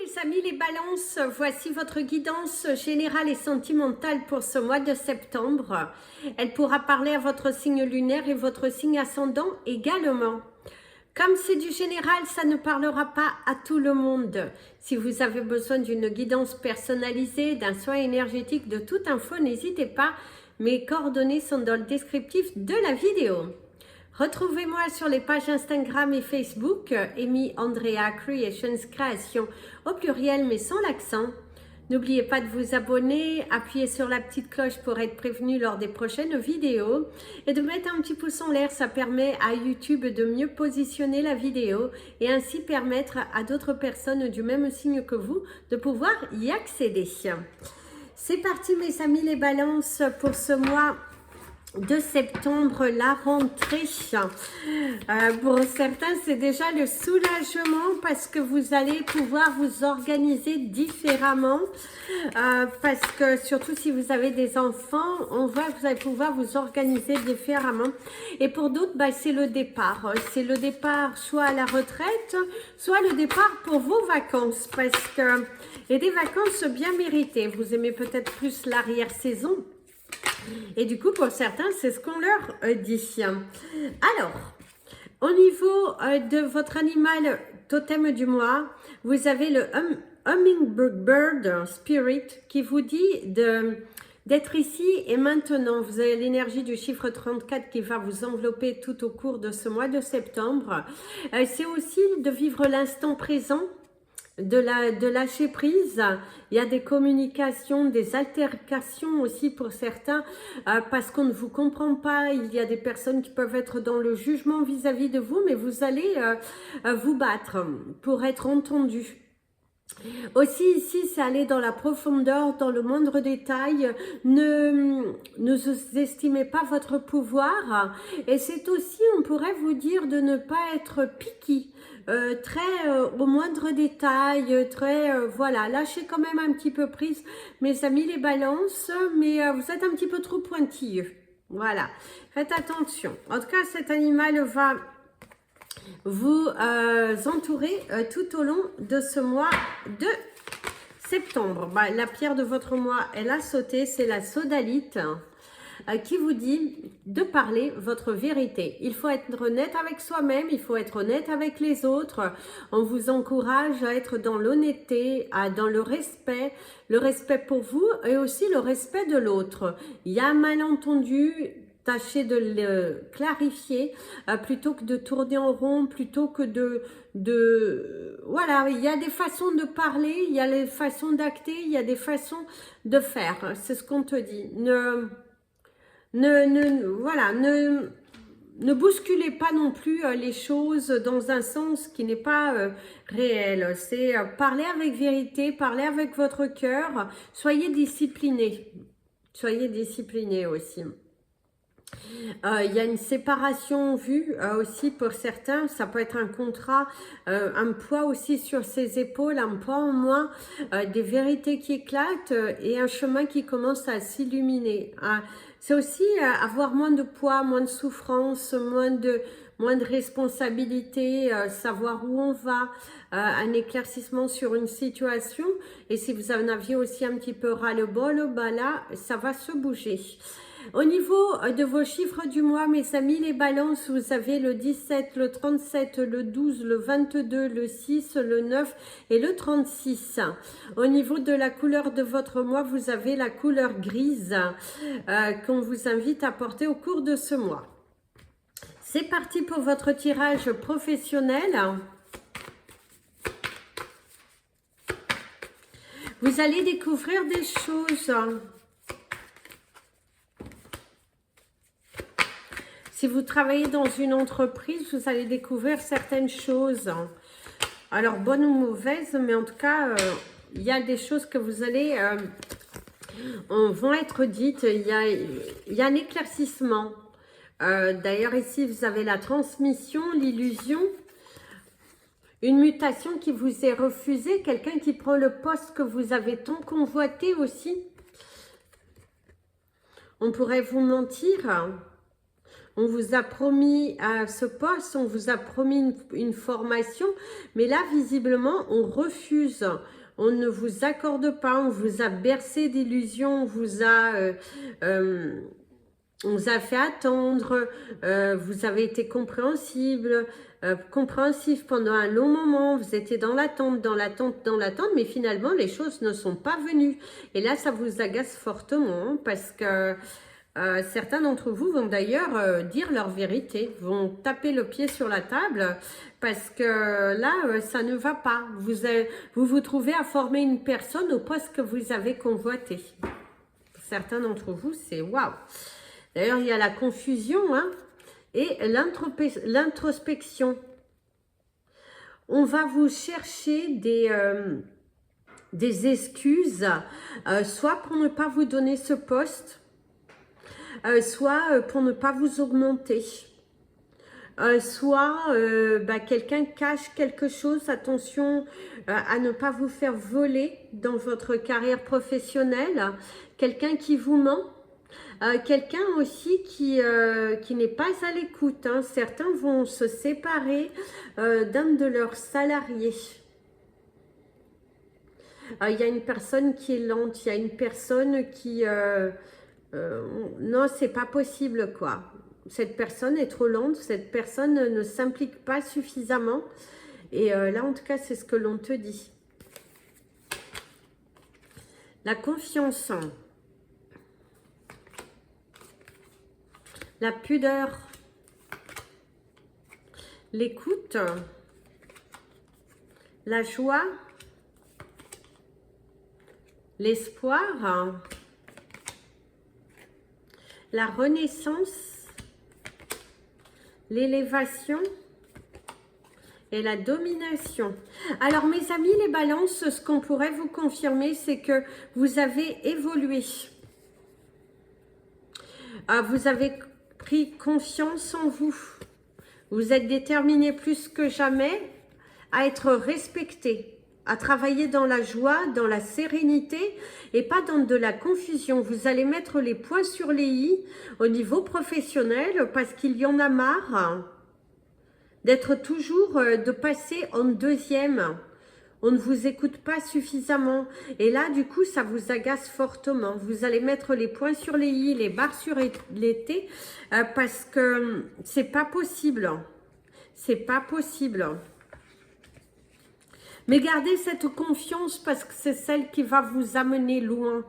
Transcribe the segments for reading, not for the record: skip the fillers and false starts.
mes amis les balances, voici votre guidance générale et sentimentale pour ce mois de septembre. Elle pourra parler à votre signe lunaire et votre signe ascendant également. Comme c'est du général, ça ne parlera pas à tout le monde. Si vous avez besoin d'une guidance personnalisée, d'un soin énergétique, de toute info, n'hésitez pas. Mes coordonnées sont dans le descriptif de la vidéo. Retrouvez-moi sur les pages Instagram et Facebook, Amy Andrea Creations, création au pluriel mais sans l'accent. N'oubliez pas de vous abonner, appuyer sur la petite cloche pour être prévenu lors des prochaines vidéos et de mettre un petit pouce en l'air, ça permet à YouTube de mieux positionner la vidéo et ainsi permettre à d'autres personnes du même signe que vous de pouvoir y accéder. C'est parti mes amis les balances pour ce mois de septembre, la rentrée. Pour certains, c'est déjà le soulagement parce que vous allez pouvoir vous organiser différemment. Parce que surtout si vous avez des enfants, on voit que vous allez pouvoir vous organiser différemment. Et pour d'autres, bah, c'est le départ. C'est le départ soit à la retraite, soit le départ pour vos vacances. Parce que et des vacances bien méritées. Vous aimez peut-être plus l'arrière-saison. Et du coup, pour certains, c'est ce qu'on leur dit. Alors, au niveau de votre animal totem du mois, vous avez le Hummingbird Spirit qui vous dit d'être ici et maintenant. Vous avez l'énergie du chiffre 34 qui va vous envelopper tout au cours de ce mois de septembre. C'est aussi de vivre l'instant présent. De lâcher prise, il y a des communications, des altercations aussi pour certains parce qu'on ne vous comprend pas, il y a des personnes qui peuvent être dans le jugement vis-à-vis de vous, mais vous allez vous battre pour être entendu. Aussi ici, c'est aller dans la profondeur, dans le moindre détail, ne sous-estimez pas votre pouvoir et c'est aussi, on pourrait vous dire de ne pas être picky. Au moindre détail, voilà, lâchez quand même un petit peu prise, mes amis les balances, mais vous êtes un petit peu trop pointilleux, voilà, faites attention. En tout cas, cet animal va vous entourer tout au long de ce mois de septembre. Bah, la pierre de votre mois, elle a sauté, c'est la sodalite. Qui vous dit de parler votre vérité. Il faut être honnête avec soi-même, il faut être honnête avec les autres. On vous encourage à être dans l'honnêteté, dans le respect pour vous et aussi le respect de l'autre. Il y a un malentendu, tâchez de le clarifier plutôt que de tourner en rond, plutôt que voilà, il y a des façons de parler, il y a des façons d'acter, il y a des façons de faire. C'est ce qu'on te dit. Ne bousculez pas non plus les choses dans un sens qui n'est pas réel. C'est parler avec vérité, parler avec votre cœur. Soyez disciplinés. Soyez disciplinés aussi. Il y a une séparation vue aussi pour certains, ça peut être un contrat, un poids aussi sur ses épaules, un poids en moins, des vérités qui éclatent et un chemin qui commence à s'illuminer. C'est aussi avoir moins de poids, moins de souffrance, moins de responsabilité, savoir où on va, un éclaircissement sur une situation. Et si vous en aviez aussi un petit peu ras-le-bol, bah là, ça va se bouger. Au niveau de vos chiffres du mois, mes amis, les balances, vous avez le 17, le 37, le 12, le 22, le 6, le 9 et le 36. Au niveau de la couleur de votre mois, vous avez la couleur grise qu'on vous invite à porter au cours de ce mois. C'est parti pour votre tirage professionnel. Vous allez découvrir des choses. Si vous travaillez dans une entreprise, vous allez découvrir certaines choses. Alors, bonnes ou mauvaises, mais en tout cas, il y a des choses que vous allez... vont être dites. Il y a un éclaircissement. D'ailleurs, ici, vous avez la transmission, l'illusion. Une mutation qui vous est refusée. Quelqu'un qui prend le poste que vous avez tant convoité aussi. On pourrait vous mentir. On vous a promis ce poste, on vous a promis une formation, mais là, visiblement, on refuse. on ne vous accorde pas, on vous a bercé d'illusions, on vous a fait attendre, vous avez été compréhensif pendant un long moment, vous étiez dans l'attente, mais finalement les choses ne sont pas venues. Et là, ça vous agace fortement, hein, parce que certains d'entre vous vont d'ailleurs dire leur vérité, vont taper le pied sur la table, parce que là, ça ne va pas. Vous vous trouvez à former une personne au poste que vous avez convoité. Pour certains d'entre vous, c'est waouh. D'ailleurs, il y a la confusion, hein, et l'introspection. On va vous chercher des excuses, soit pour ne pas vous donner ce poste, soit pour ne pas vous augmenter, soit quelqu'un cache quelque chose. Attention à ne pas vous faire voler dans votre carrière professionnelle, quelqu'un qui vous ment. Quelqu'un aussi qui n'est pas à l'écoute, hein. Certains vont se séparer d'un de leurs salariés. Il y a une personne qui est lente, il y a une personne qui... non, c'est pas possible, quoi. Cette personne est trop lente, cette personne ne s'implique pas suffisamment. Et là, en tout cas, c'est ce que l'on te dit. La confiance. La pudeur, l'écoute, la joie, l'espoir, la renaissance, l'élévation et la domination. Alors mes amis les balances, ce qu'on pourrait vous confirmer, c'est que vous avez évolué. Vous avez pris confiance en vous. Vous êtes déterminé plus que jamais à être respecté, à travailler dans la joie, dans la sérénité et pas dans de la confusion. Vous allez mettre les points sur les i au niveau professionnel parce qu'il y en a marre d'être toujours, de passer en deuxième. On ne vous écoute pas suffisamment. Et là, du coup, ça vous agace fortement. Vous allez mettre les points sur les i, les barres sur les t, parce que c'est pas possible. C'est pas possible. Mais gardez cette confiance parce que c'est celle qui va vous amener loin.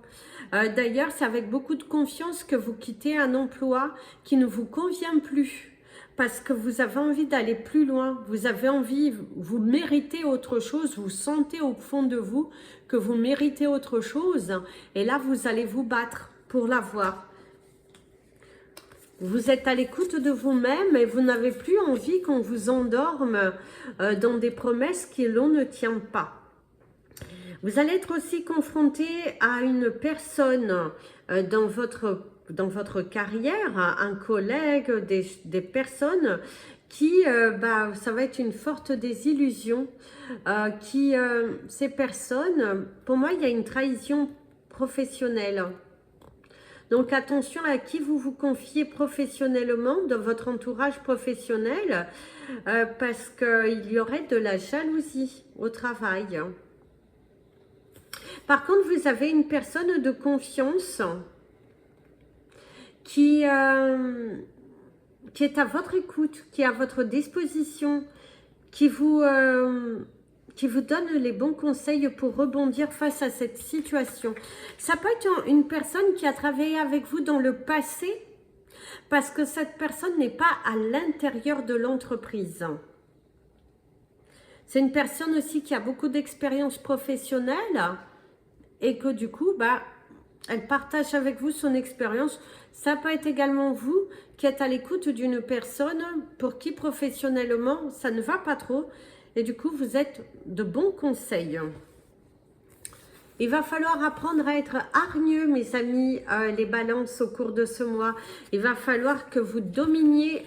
D'ailleurs, c'est avec beaucoup de confiance que vous quittez un emploi qui ne vous convient plus. Parce que vous avez envie d'aller plus loin, vous avez envie, vous méritez autre chose, vous sentez au fond de vous que vous méritez autre chose. Et là, vous allez vous battre pour l'avoir. Vous êtes à l'écoute de vous-même et vous n'avez plus envie qu'on vous endorme dans des promesses que l'on ne tient pas. Vous allez être aussi confronté à une personne dans votre carrière, un collègue, des personnes qui, ça va être une forte désillusion. Ces personnes, pour moi, il y a une trahison professionnelle. Donc attention à qui vous vous confiez professionnellement, dans votre entourage professionnel, parce qu'il y aurait de la jalousie au travail. Par contre, vous avez une personne de confiance qui est à votre écoute, qui est à votre disposition, qui vous donne les bons conseils pour rebondir face à cette situation. Ça peut être une personne qui a travaillé avec vous dans le passé, parce que cette personne n'est pas à l'intérieur de l'entreprise. C'est une personne aussi qui a beaucoup d'expérience professionnelle et que du coup, elle partage avec vous son expérience. Ça peut être également vous qui êtes à l'écoute d'une personne pour qui professionnellement, ça ne va pas trop. Et du coup, vous êtes de bons conseils. Il va falloir apprendre à être hargneux, mes amis, les balances au cours de ce mois. Il va falloir que vous dominiez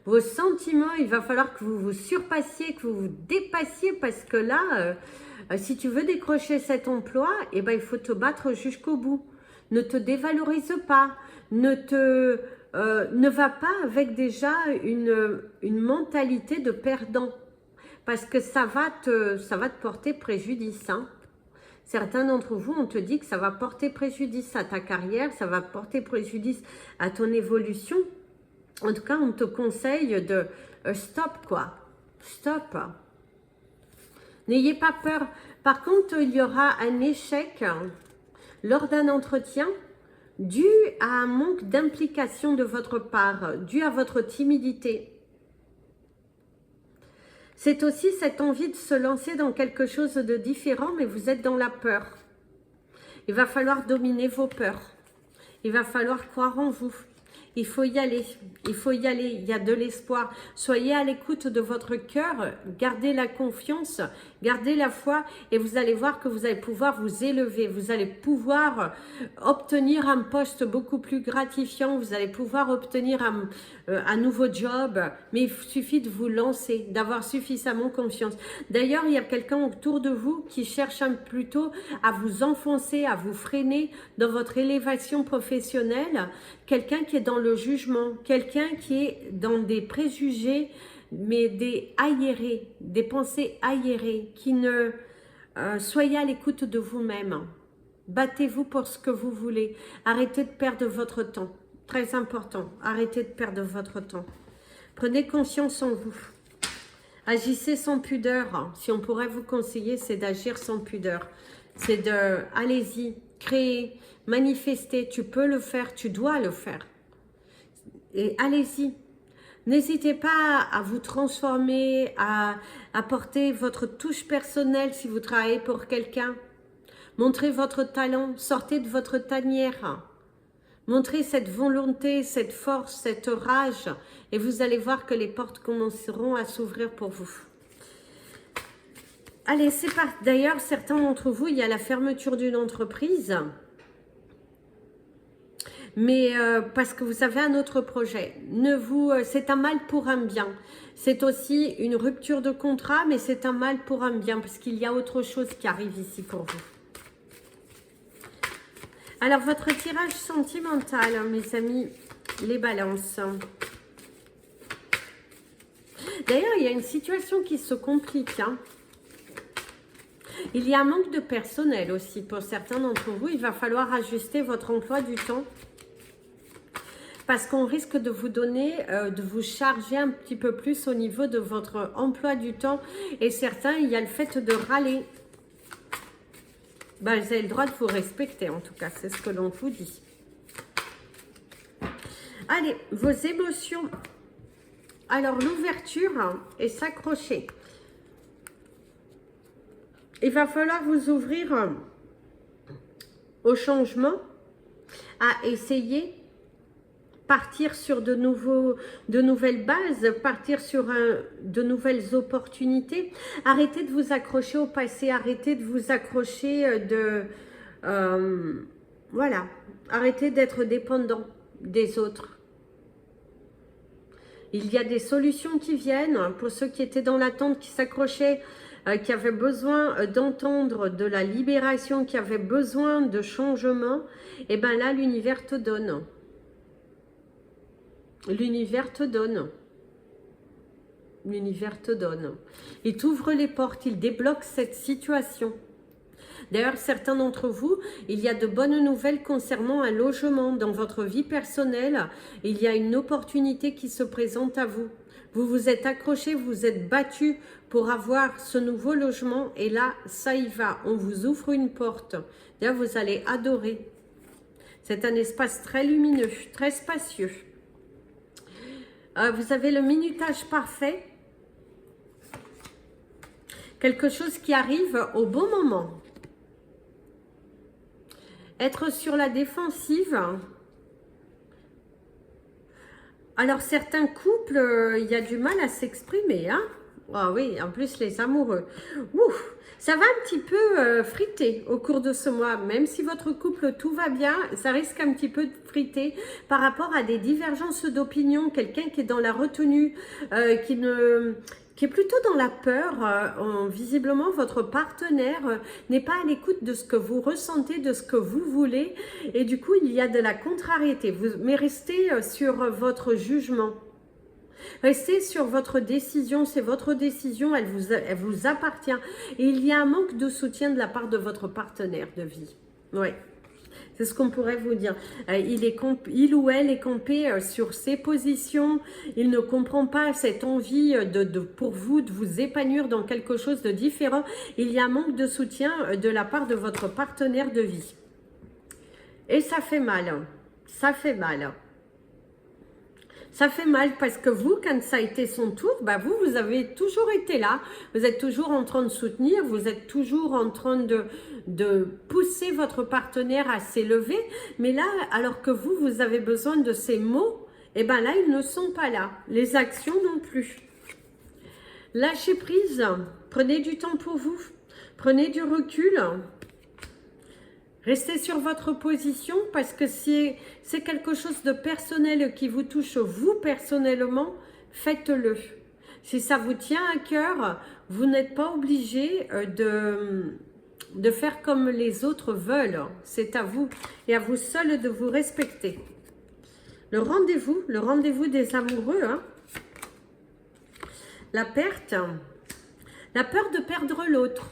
vos sentiments. Il va falloir que vous vous surpassiez, que vous vous dépassiez. Parce que là, si tu veux décrocher cet emploi, il faut te battre jusqu'au bout. Ne te dévalorise pas. Ne va pas avec déjà une mentalité de perdant. parce que ça va te porter préjudice. Hein. Certains d'entre vous, on te dit que ça va porter préjudice à ta carrière, ça va porter préjudice à ton évolution. En tout cas, on te conseille de stop quoi, stop. N'ayez pas peur. Par contre, il y aura un échec lors d'un entretien dû à un manque d'implication de votre part, dû à votre timidité. C'est aussi cette envie de se lancer dans quelque chose de différent, mais vous êtes dans la peur. Il va falloir dominer vos peurs. Il va falloir croire en vous. Il faut y aller, il faut y aller, il y a de l'espoir. Soyez à l'écoute de votre cœur, gardez la confiance, gardez la foi et vous allez voir que vous allez pouvoir vous élever. Vous allez pouvoir obtenir un poste beaucoup plus gratifiant, vous allez pouvoir obtenir un nouveau job, mais il suffit de vous lancer, d'avoir suffisamment confiance. D'ailleurs, il y a quelqu'un autour de vous qui cherche plutôt à vous enfoncer, à vous freiner dans votre élévation professionnelle, quelqu'un qui est dans le jugement, quelqu'un qui est dans des préjugés, mais des aérés, des pensées aérées, qui ne... soyez à l'écoute de vous-même. Battez-vous pour ce que vous voulez. Arrêtez de perdre votre temps. Très important, arrêtez de perdre votre temps. Prenez conscience en vous. Agissez sans pudeur. Si on pourrait vous conseiller, c'est d'agir sans pudeur. C'est de, allez-y, créer, manifester. Tu peux le faire, tu dois le faire. Et allez-y. N'hésitez pas à vous transformer, à apporter votre touche personnelle si vous travaillez pour quelqu'un. Montrez votre talent, sortez de votre tanière. Montrez cette volonté, cette force, cette rage et vous allez voir que les portes commenceront à s'ouvrir pour vous. Allez, c'est parti. D'ailleurs, certains d'entre vous, il y a la fermeture d'une entreprise, mais parce que vous avez un autre projet. C'est un mal pour un bien. C'est aussi une rupture de contrat, mais c'est un mal pour un bien parce qu'il y a autre chose qui arrive ici pour vous. Alors, votre tirage sentimental, mes amis, les balances. D'ailleurs, il y a une situation qui se complique. Hein. Il y a un manque de personnel aussi pour certains d'entre vous. Il va falloir ajuster votre emploi du temps. Parce qu'on risque de vous donner, de vous charger un petit peu plus au niveau de votre emploi du temps. Et certains, il y a le fait de râler. Ben, vous avez le droit de vous respecter, en tout cas, c'est ce que l'on vous dit. Allez, vos émotions. Alors, l'ouverture et s'accrocher. Il va falloir vous ouvrir au changement, à essayer, partir sur de nouvelles bases, partir sur de nouvelles opportunités. Arrêtez de vous accrocher au passé, arrêtez de vous accrocher voilà, arrêtez d'être dépendant des autres. Il y a des solutions qui viennent pour ceux qui étaient dans l'attente, qui s'accrochaient, qui avaient besoin d'entendre de la libération, qui avaient besoin de changement. Et bien là, l'univers te donne. L'univers te donne. L'univers te donne. Il t'ouvre les portes, il débloque cette situation. D'ailleurs, certains d'entre vous, il y a de bonnes nouvelles concernant un logement dans votre vie personnelle. Il y a une opportunité qui se présente à vous. Vous vous êtes accroché, vous vous êtes battu pour avoir ce nouveau logement. Et là, ça y va. On vous ouvre une porte. D'ailleurs, vous allez adorer. C'est un espace très lumineux, très spacieux. Vous avez le minutage parfait. Quelque chose qui arrive au bon moment. Être sur la défensive. Alors, certains couples, il y a du mal à s'exprimer. Hein? Ah oui, en plus, les amoureux. Ouf, ça va un petit peu friter au cours de ce mois. Même si votre couple, tout va bien, ça risque un petit peu de friter par rapport à des divergences d'opinion. Quelqu'un qui est dans la retenue, qui est plutôt dans la peur. Visiblement, votre partenaire n'est pas à l'écoute de ce que vous ressentez, de ce que vous voulez. Et du coup, il y a de la contrariété. Mais restez sur votre jugement. Restez sur votre décision, c'est votre décision, elle vous appartient. Et il y a un manque de soutien de la part de votre partenaire de vie. Oui. C'est ce qu'on pourrait vous dire. Il ou elle est campé sur ses positions. Il ne comprend pas cette envie pour vous de vous épanouir dans quelque chose de différent. Il y a un manque de soutien de la part de votre partenaire de vie. Et ça fait mal. Ça fait mal. Ça fait mal parce que vous, quand ça a été son tour, bah vous avez toujours été là. Vous êtes toujours en train de soutenir, vous êtes toujours en train de pousser votre partenaire à s'élever. Mais là, alors que vous avez besoin de ces mots, et bien là, ils ne sont pas là. Les actions non plus. Lâchez prise, prenez du temps pour vous, prenez du recul. Restez sur votre position parce que c'est quelque chose de personnel qui vous touche vous personnellement, faites-le. Si ça vous tient à cœur, vous n'êtes pas obligé de faire comme les autres veulent. C'est à vous et à vous seul de vous respecter. Le rendez-vous des amoureux, hein. La perte, la peur de perdre l'autre.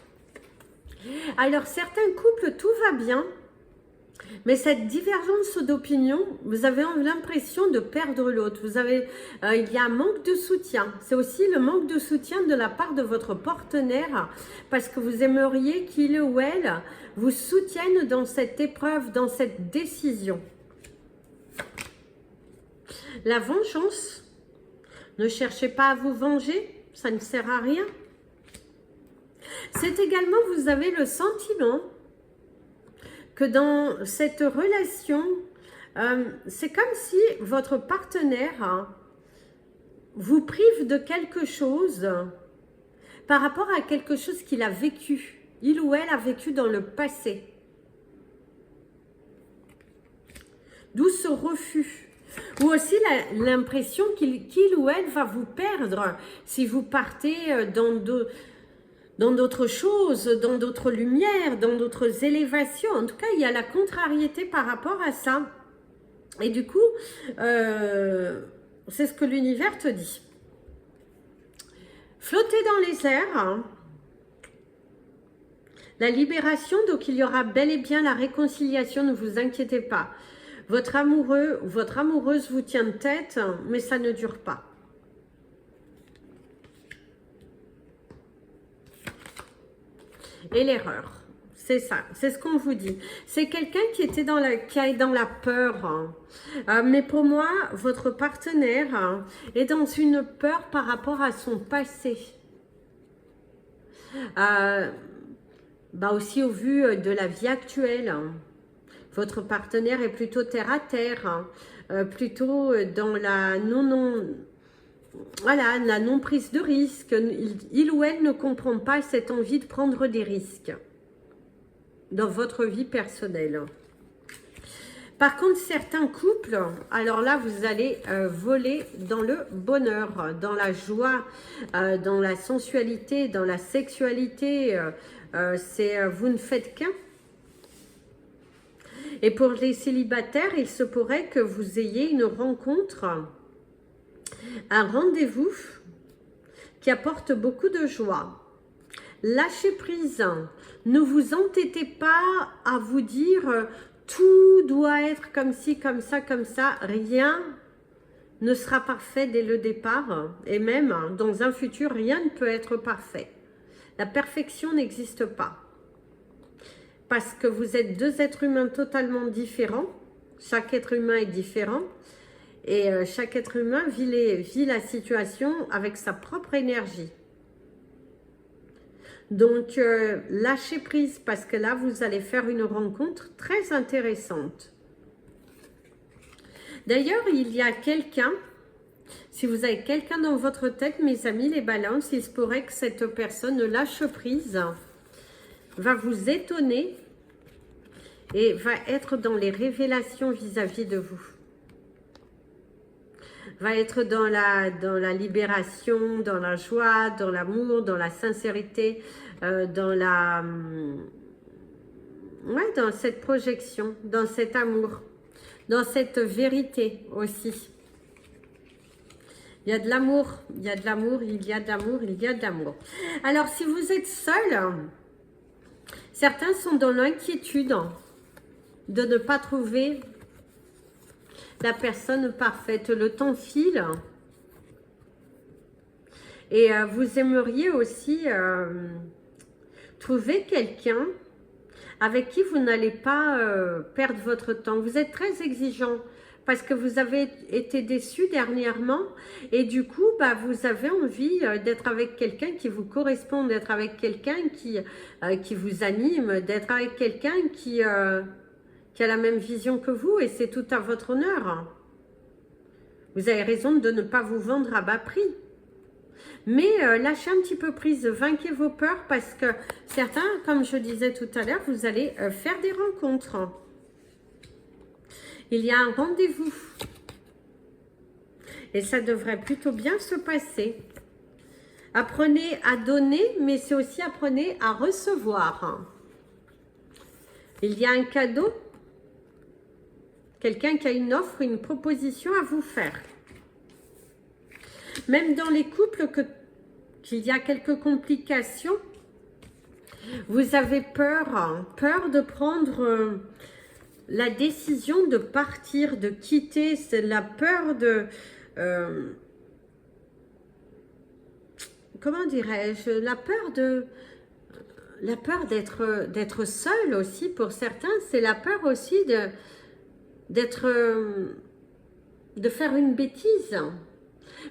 Alors, certains couples, tout va bien, mais cette divergence d'opinion, vous avez l'impression de perdre l'autre. Il y a un manque de soutien. C'est aussi le manque de soutien de la part de votre partenaire, parce que vous aimeriez qu'il ou elle vous soutienne dans cette épreuve, dans cette décision. La vengeance, ne cherchez pas à vous venger, ça ne sert à rien. C'est également, vous avez le sentiment que dans cette relation, c'est comme si votre partenaire vous prive de quelque chose par rapport à quelque chose qu'il a vécu. Il ou elle a vécu dans le passé. D'où ce refus. Ou aussi l'impression qu'il ou elle va vous perdre si vous partez dans d'autres choses, dans d'autres lumières, dans d'autres élévations. En tout cas, il y a la contrariété par rapport à ça. Et du coup, c'est ce que l'univers te dit. Flottez dans les airs. Hein. La libération, donc il y aura bel et bien la réconciliation, ne vous inquiétez pas. Votre amoureux ou votre amoureuse vous tient tête, mais ça ne dure pas. Et l'erreur, c'est ça, c'est ce qu'on vous dit. C'est quelqu'un qui est dans la peur. Hein. Mais pour moi, votre partenaire est dans une peur par rapport à son passé. Aussi au vu de la vie actuelle. Hein. Votre partenaire est plutôt terre à terre. Hein. Plutôt dans la la non-prise de risque. Il ou elle ne comprend pas cette envie de prendre des risques dans votre vie personnelle. Par contre, certains couples, alors là, vous allez voler dans le bonheur, dans la joie, dans la sensualité, dans la sexualité. Vous ne faites qu'un. Et pour les célibataires, il se pourrait que vous ayez une rencontre, un rendez-vous qui apporte beaucoup de joie. Lâchez prise. Ne vous entêtez pas à vous dire tout doit être comme ci, comme ça, comme ça. Rien ne sera parfait dès le départ. Et même dans un futur, rien ne peut être parfait. La perfection n'existe pas. Parce que vous êtes deux êtres humains totalement différents. Chaque être humain est différent. Et chaque être humain vit la situation avec sa propre énergie. Donc, lâchez prise parce que là, vous allez faire une rencontre très intéressante. D'ailleurs, il y a quelqu'un, si vous avez quelqu'un dans votre tête, mes amis, les balances, il se pourrait que cette personne lâche prise, va vous étonner et va être dans les révélations vis-à-vis de vous. Va être dans la libération, dans la joie, dans l'amour, dans la sincérité, dans cette projection, dans cet amour, dans cette vérité aussi. Il y a de l'amour, il y a de l'amour, il y a de l'amour, il y a de l'amour. Alors, si vous êtes seul, certains sont dans l'inquiétude de ne pas trouver la personne parfaite. Le temps file. Et vous aimeriez aussi trouver quelqu'un avec qui vous n'allez pas perdre votre temps. Vous êtes très exigeant parce que vous avez été déçu dernièrement et du coup, bah, vous avez envie d'être avec quelqu'un qui vous correspond, d'être avec quelqu'un qui vous anime, d'être avec quelqu'un qui a la même vision que vous et c'est tout à votre honneur. Vous avez raison de ne pas vous vendre à bas prix. Mais lâchez un petit peu prise, vainquez vos peurs parce que certains, comme je disais tout à l'heure, vous allez faire des rencontres. Il y a un rendez-vous. Et ça devrait plutôt bien se passer. Apprenez à donner, mais c'est aussi apprenez à recevoir. Il y a un cadeau. Quelqu'un qui a une offre, une proposition à vous faire. Même dans les couples qu'il y a quelques complications, vous avez peur de prendre la décision de partir, de quitter. C'est la peur de... comment dirais-je? La peur d'être seul aussi pour certains. C'est la peur aussi de faire une bêtise.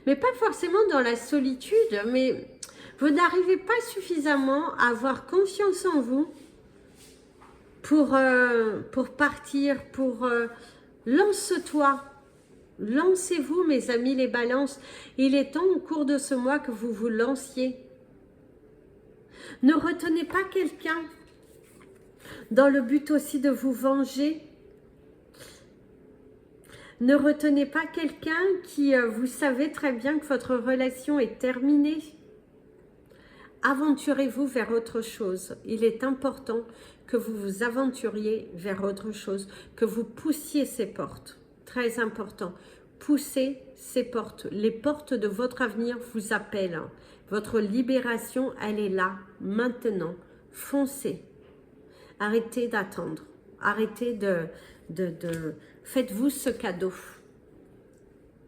Mais pas forcément dans la solitude, mais vous n'arrivez pas suffisamment à avoir confiance en vous pour partir, pour lance-toi. Lancez-vous, mes amis les balances. Il est temps au cours de ce mois que vous vous lanciez. Ne retenez pas quelqu'un dans le but aussi de vous venger. Ne retenez pas quelqu'un qui, vous savez très bien que votre relation est terminée. Aventurez-vous vers autre chose. Il est important que vous vous aventuriez vers autre chose, que vous poussiez ces portes. Très important. Poussez ces portes. Les portes de votre avenir vous appellent. Votre libération, elle est là, maintenant. Foncez. Arrêtez d'attendre. Arrêtez faites-vous ce cadeau.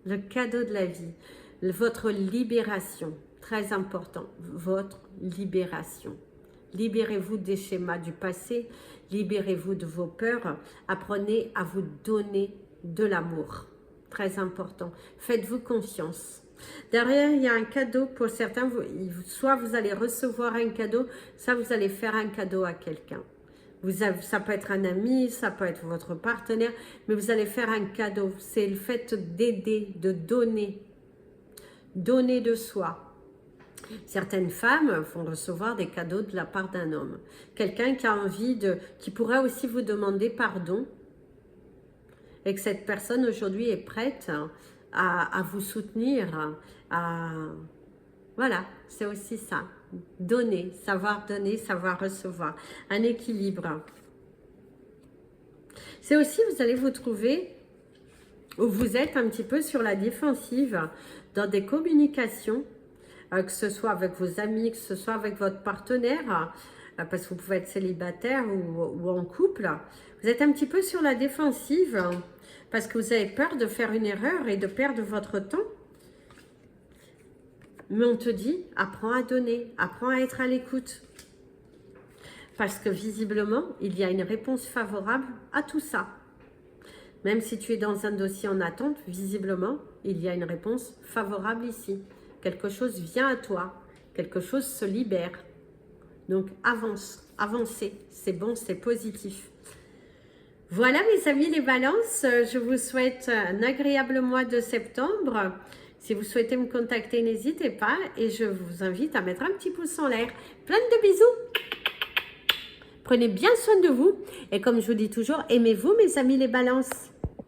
Le cadeau de la vie. Votre libération. Très important. Votre libération. Libérez-vous des schémas du passé. Libérez-vous de vos peurs. Apprenez à vous donner de l'amour. Très important. Faites-vous confiance. Derrière, il y a un cadeau pour certains. Soit vous allez recevoir un cadeau, soit vous allez faire un cadeau à quelqu'un. Ça peut être un ami, ça peut être votre partenaire, mais vous allez faire un cadeau. C'est le fait d'aider, de donner. Donner de soi. Certaines femmes vont recevoir des cadeaux de la part d'un homme. Quelqu'un qui a envie qui pourrait aussi vous demander pardon. Et que cette personne aujourd'hui est prête à vous soutenir. Voilà, c'est aussi ça. Donner, savoir recevoir. Un équilibre. C'est aussi, vous allez vous trouver où vous êtes un petit peu sur la défensive dans des communications, que ce soit avec vos amis, que ce soit avec votre partenaire, parce que vous pouvez être célibataire ou en couple. Vous êtes un petit peu sur la défensive parce que vous avez peur de faire une erreur et de perdre votre temps. Mais on te dit, apprends à donner, apprends à être à l'écoute. Parce que visiblement, il y a une réponse favorable à tout ça. Même si tu es dans un dossier en attente, visiblement, il y a une réponse favorable ici. Quelque chose vient à toi, quelque chose se libère. Donc avance, avancez, c'est bon, c'est positif. Voilà mes amis les balances, je vous souhaite un agréable mois de septembre. Si vous souhaitez me contacter, n'hésitez pas et je vous invite à mettre un petit pouce en l'air. Plein de bisous. Prenez bien soin de vous et comme je vous dis toujours, aimez-vous mes amis les balances.